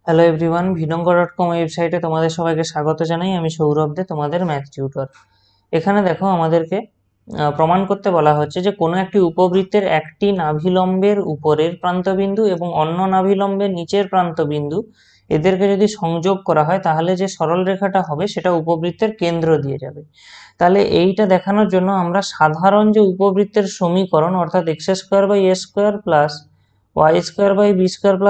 Hello everyone, ভিনঙ্গ.com ওয়েবসাইটে তোমাদের সবাইকে স্বাগত জানাই। আমি সৌরভ দে, তোমাদের ম্যাথ টিউটর। এখানে দেখো আমাদেরকে প্রমাণ করতে বলা হচ্ছে যে কোনো একটি উপবৃত্তের একটি নাভিলম্বের উপরের প্রান্তবিন্দু এবং অন্য নাভিলম্বের নিচের প্রান্তবিন্দু এদেরকে যদি সংযোগ করা হয় তাহলে যে সরল রেখাটা হবে সেটা উপবৃত্তের কেন্দ্র দিয়ে যাবে। তাহলে এইটা দেখানোর জন্য আমরা সাধারণ যে উপবৃত্তের সমীকরণ অর্থাৎ x² / a² plus y² / b²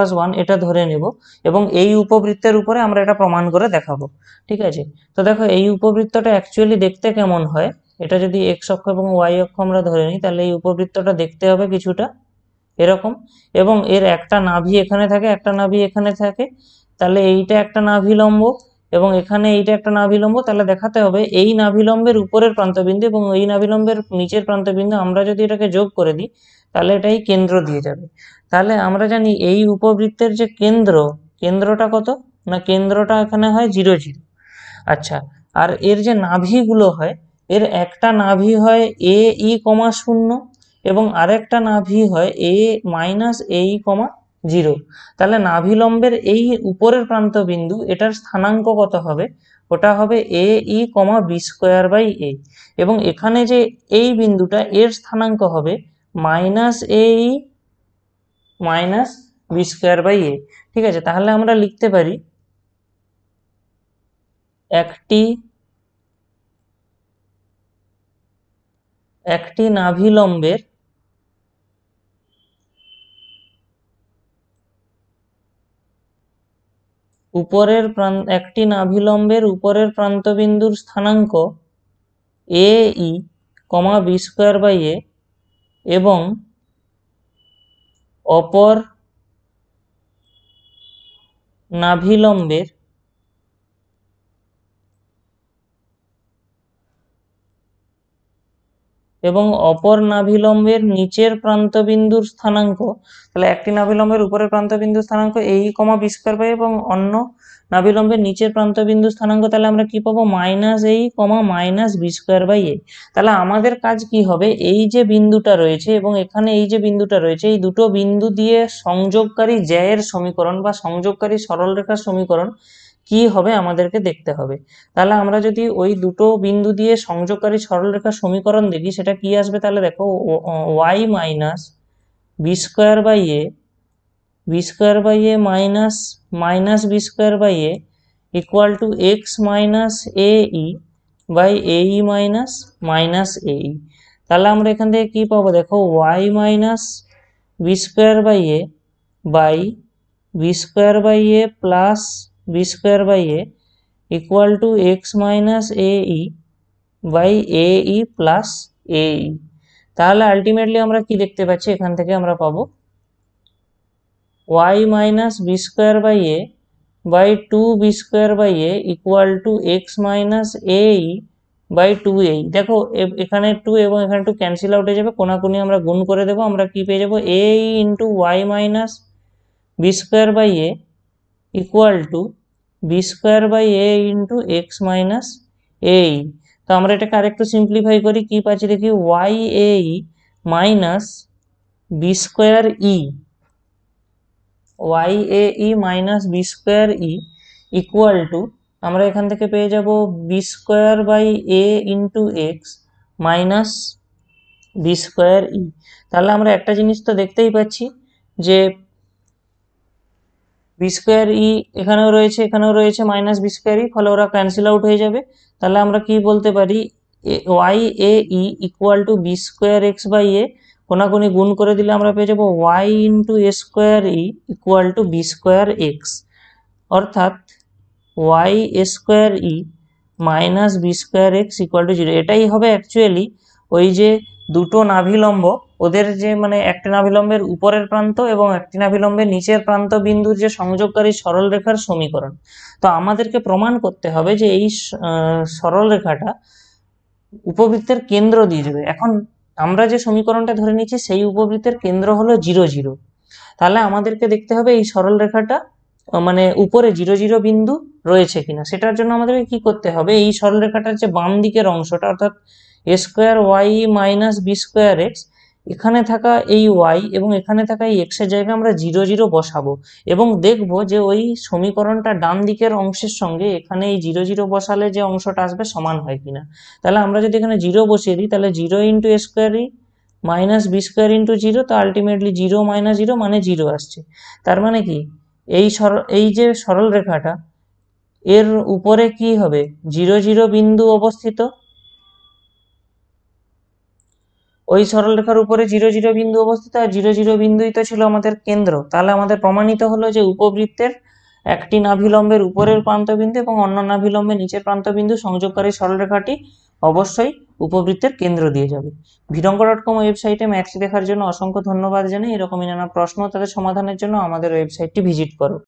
+ 1 এটা ধরে নেব এবং এই উপবৃত্তের উপরে আমরা এটা প্রমাণ করে দেখাবো। ঠিক আছে, তো দেখো এই উপবৃত্তটা অ্যাকচুয়ালি দেখতে কেমন হয়। এটা যদি এক্স অক্ষ এবং ওয়াই অক্ষ আমরা ধরে নিই তাহলে এই উপবৃত্তটা দেখতে হবে কিছুটা এরকম, এবং এর একটা নাভি এখানে থাকে, একটা নাভি এখানে থাকে। তাহলে এইটা একটা নাভিলম্ব এবং এখানে এইটা একটা নাভিলম্ব। তাহলে দেখাতে হবে এই নাভিলম্বের উপরের প্রান্তবিন্দু এবং এই নাভিলম্বের নিচের প্রান্তবিন্দু আমরা যদি এটাকে যোগ করে দিই তাহলে এটাই কেন্দ্র দিয়ে যাবে। তাহলে আমরা জানি এই উপবৃত্তের যে কেন্দ্রটা কত, না কেন্দ্রটা এখানে হয় 0 0। আচ্ছা, আর এর যে নাভিগুলো হয়, এর একটা নাভি হয় a e,0 এবং আরেকটা নাভি হয় a-e,0। তাহলে নাভিলম্বের এই উপরের প্রান্ত বিন্দু এটার স্থানাঙ্ক কত হবে, ওটা হবে a-e,b²/a এবং এখানে যে এই বিন্দুটা এর স্থানাঙ্ক হবে -a-e-b²/a। ঠিক আছে, তাহলে আমরা লিখতে পারি একটি নাভিলম্বের উপরের প্রান্তবিন্দুর স্থানাঙ্ক a-e,b²/a এবং অপর নাভিলম্বের নিচের প্রান্তবিন্দুর স্থানাঙ্ক। তাহলে একটি নাভিলম্বের উপরের প্রান্তবিন্দুর স্থানাঙ্ক a-e,b²/a এবং অন্য নাভিলম্বের নিচের প্রান্তবিন্দুর স্থানাঙ্ক তাহলে আমরা কি পাবো, -a, তাহলে আমাদের কাজ কি হবে, এই যে বিন্দুটা রয়েছে এবং এখানে এই যে বিন্দুটা রয়েছে এই দুটো বিন্দু দিয়ে সংযোগকারী জ্যায়ের সমীকরণ বা সংযোগকারী সরলরেখার সমীকরণ কি হবে আমাদেরকে দেখতে হবে। তাহলে আমরা যদি ওই দুটো বিন্দু দিয়ে সংযোগকারী সরলরেখার সমীকরণ দেখি সেটা কি আসবে, তাহলে দেখো y - b²/a -b²/a equal to x - ae/ae তাহলে আমরা এখান থেকে কি পাবো, দেখো y - b²/a b²/a plus b²/a equal to x - ae/ae plus ae। তাহলে আলটিমেটলি আমরা কি দেখতে পাচ্ছি, এখান থেকে আমরা পাবো y - b²/a 2b²/a equal to x - ae/2a। দেখো এখানে 2 এবং এখানে 2 ক্যান্সেল আউট হয়ে যাবে, কোনাকুনি আমরা গুণ করে দেবো, আমরা কি পেয়ে যাবো ae into y - b²/a equal to b²/a into x - ae। তো আমরা এটাকে আরেকটু সিম্পলিফাই করি, কি পাচ্ছি দেখি y-ae minus b²e equal to আমরা এখান থেকে পেয়ে যাব b²/a into x minus b²e। তাহলে আমরা একটা জিনিস তো দেখতেই পাচ্ছি যে b²e এখানেও রয়েছে মাইনাস b²e, ফলে ওরা ক্যান্সেল আউট হয়ে যাবে। তাহলে আমরা কি বলতে পারি, y-ae ইকুয়াল টু b²x/a, কোনাকুনি গুণ করে দিলে আমরা পেয়ে যাবো y into a²e equal to b²x, অর্থাৎ y² minus b²x equal to 0। এটাই হবে অ্যাকচুয়ালি ওই যে দুটো নাভিলম্ব, ওদের যে মানে একটি নাভিলম্বের উপরের প্রান্ত এবং একটি নাভিলম্বের নিচের প্রান্ত বিন্দুর যে সংযোগকারী সরলরেখার সমীকরণ। তো আমাদেরকে প্রমাণ করতে হবে যে এই সরলরেখাটা উপবৃত্তের কেন্দ্র দিয়ে যাবে। এখন আমরা যে সমীকরণটা ধরে নিচ্ছি সেই উপবৃত্তের কেন্দ্র হলো 0 0। তাহলে আমাদেরকে দেখতে হবে এই সরলরেখাটা মানে উপরে 0 0 বিন্দু রয়েছে কিনা। সেটার জন্য আমাদেরকে কি করতে হবে, এই সরলরেখাটার যে বাম দিকের অংশটা অর্থাৎ a² y - b²x এখানে থাকা এই ওয়াই এবং এখানে থাকা এই এক্স এর জায়গায় আমরা 0 0 বসাবো এবং দেখব যে ওই সমীকরণটা ডান দিকের অংশের সঙ্গে এখানে এই 0 0 বসালে যে অংশটা আসবে সমান হয় কিনা। তাহলে আমরা যদি এখানে 0 বসিয়ে দিই তাহলে 0 into A square minus B square into 0, তো আলটিমেটলি 0 - 0 মানে 0 আসছে। তার মানে কি এই যে সরল রেখাটা এর উপরে কি হবে, 0 0 বিন্দু অবস্থিত, ওই সরলরেখার উপরে 0 0 বিন্দু অবস্থিত, আর 0 0 বিন্দুই তো ছিল আমাদের কেন্দ্র। তাহলে আমাদের প্রমাণিত হলো যে উপবৃত্তের একটি নাভিলম্বের উপরের প্রান্তবিন্দু এবং অন্য নাভিলম্বের নিচের প্রান্তবিন্দু সংযোগকারী সরলরেখাটি অবশ্যই উপবৃত্তের কেন্দ্র দিয়ে যাবে। ভিরঙ্গ.com ওয়েবসাইটে ম্যাথস দেখার জন্য অসংখ্য ধন্যবাদ জানাই। এরকমই নানা প্রশ্ন তাদের সমাধানের জন্য আমাদের ওয়েবসাইটটি ভিজিট করো।